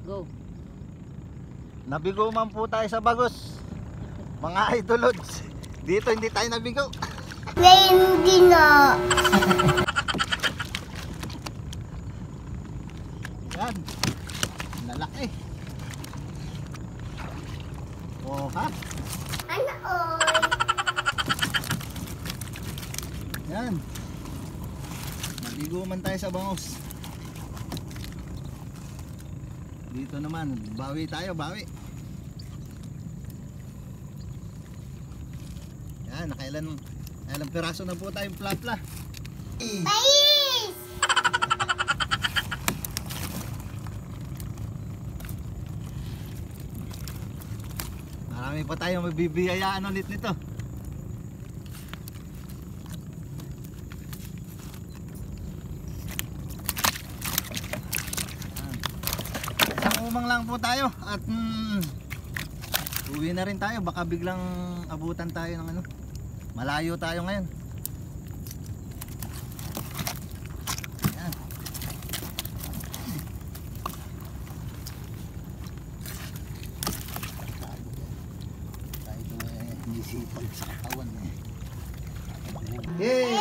Go. Nabigo man po tayo sa bagos. Mga idolods. Dito hindi tayo nabigo. Hindi na. Yan. Lalaki. Oh ha? Ano oy? Yan. Nabigo man tayo sa bangos. Dito naman, bawi tayo, bawi. Yan, nakailan piraso na po tayong plapla. Pais! Marami pa tayong magbibiyayaan ulit nito. Umang lang po tayo at uwi na rin tayo, baka biglang abutan tayo ng ano, malayo tayo ngayon. Yan. Tayo ito hindi sipag sa katawan eh. Yay!